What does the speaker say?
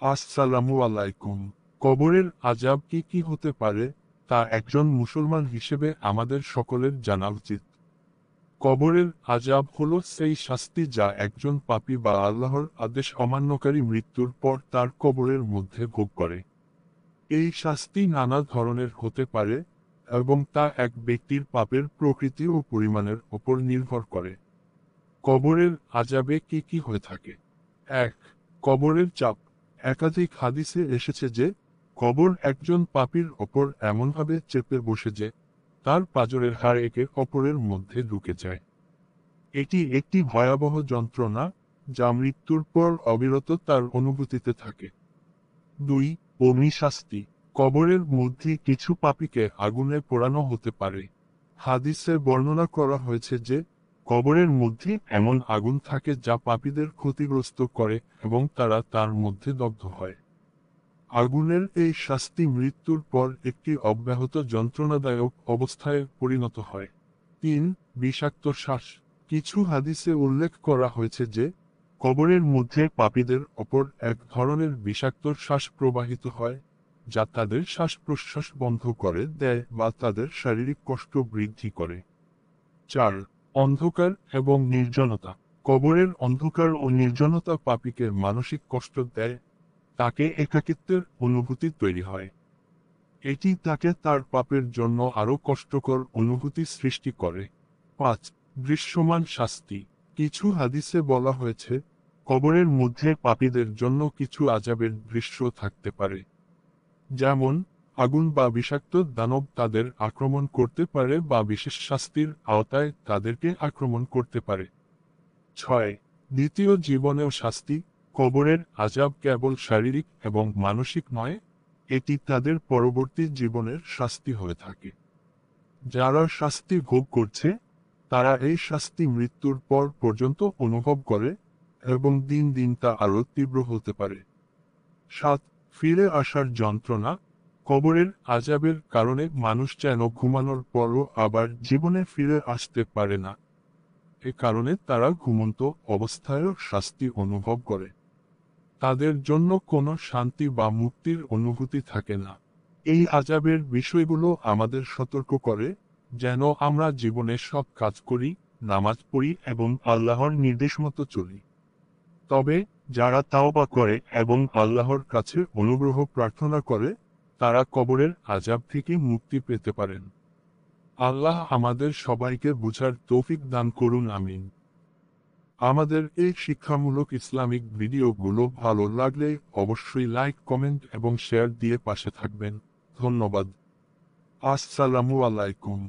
আসসালামু আলাইকুম। কবরের আযাব কি কি হতে পারে তা একজন মুসলমান হিসেবে আমাদের সকলের জানা উচিত। কবরের আযাব হলো সেই শাস্তি যা একজন পাপী বা আল্লাহর আদেশ অমান্যকারী মৃত্যুর পর তার কবরের মধ্যে ভোগ করে। এই শাস্তি নানা ধরনের হতে পারে এবং তা এক ব্যক্তির পাপের প্রকৃতি ও পরিমাণের উপর নির্ভর করে। কবরের আযাবে কি কি হয়ে থাকে? ১. কবরের চাপ। একাধিক হাদিসে এসেছে যে কবর একজন পাপীর ওপর এমনভাবে চেপে বসে যে তার পাঁজরের হাড় একে অপরের মধ্যে ঢুকে যায়। এটি একটি ভয়াবহ যন্ত্রণা যা মৃত্যুর পর অবিরত তার অনুভূতিতে থাকে। ২. অগ্নিশাস্তি। কবরের মধ্যে কিছু পাপীকে আগুনে পোড়ানো হতে পারে। হাদিসে বর্ণনা করা হয়েছে যে কবরের মধ্যে এমন আগুন থাকে যা পাপীদের ক্ষতিগ্রস্ত করে এবং তারা তার মধ্যে দগ্ধ হয়। আগুনের এই শাস্তি মৃত্যুর পর একটি অব্যাহত যন্ত্রণাদায়ক অবস্থায় পরিণত হয়। ৩. বিষাক্ত শ্বাস। কিছু হাদিসে উল্লেখ করা হয়েছে যে কবরের মধ্যে পাপীদের ওপর এক ধরনের বিষাক্ত শ্বাস প্রবাহিত হয় যা তাদের শ্বাস প্রশ্বাস বন্ধ করে দেয় বা তাদের শারীরিক কষ্ট বৃদ্ধি করে। ৪. অন্ধকার এবং নির্জনতা। কবরের অন্ধকার ও নির্জনতা পাপীকে মানসিক কষ্ট দেয়, তাকে একাকিত্বের অনুভূতি তৈরি হয়। এটি তাকে তার পাপের জন্য আরও কষ্টকর অনুভূতি সৃষ্টি করে। ৫. দৃশ্যমান শাস্তি। কিছু হাদিসে বলা হয়েছে কবরের মধ্যে পাপীদের জন্য কিছু আযাবের দৃশ্য থাকতে পারে। যেমন আগুন বা বিষাক্ত দানব তাদের আক্রমণ করতে পারে বা বিশেষ শাস্তির আওতায় তাদেরকে আক্রমণ করতে পারে। ৬. দ্বিতীয় জীবনেও শাস্তি। কবরের আযাব কেবল শারীরিক এবং মানসিক নয়, এটি তাদের পরবর্তী জীবনের শাস্তি হয়ে থাকে। যারা শাস্তি ভোগ করছে তারা এই শাস্তি মৃত্যুর পর পর্যন্ত অনুভব করে এবং দিন দিন তা আরও তীব্র হতে পারে। ৭. ফিরে আসার যন্ত্রণা। কবরের আযাবের কারণে মানুষ যেন ঘুমানোর পরও আবার জীবনে ফিরে আসতে পারে না। এ কারণে তারা ঘুমন্ত অবস্থায়ও শাস্তি অনুভব করে। তাদের জন্য কোনো শান্তি বা মুক্তির অনুভূতি থাকে না। এই আযাবের বিষয়গুলো আমাদের সতর্ক করে যেন আমরা জীবনে সৎ কাজ করি, নামাজ পড়ি এবং আল্লাহর নির্দেশ মতো চলি। তবে যারা তাওবা করে এবং আল্লাহর কাছে অনুগ্রহ প্রার্থনা করে তারা কবরের আযাব থেকে মুক্তি পেতে পারেন। আল্লাহ আমাদের সবাইকে বুঝার তৌফিক দান করুন, আমিন। আমাদের এই শিক্ষামূলক ইসলামিক ভিডিওগুলো ভালো লাগলে অবশ্যই লাইক, কমেন্ট এবং শেয়ার দিয়ে পাশে থাকবেন। ধন্যবাদ। আসসালামু আলাইকুম।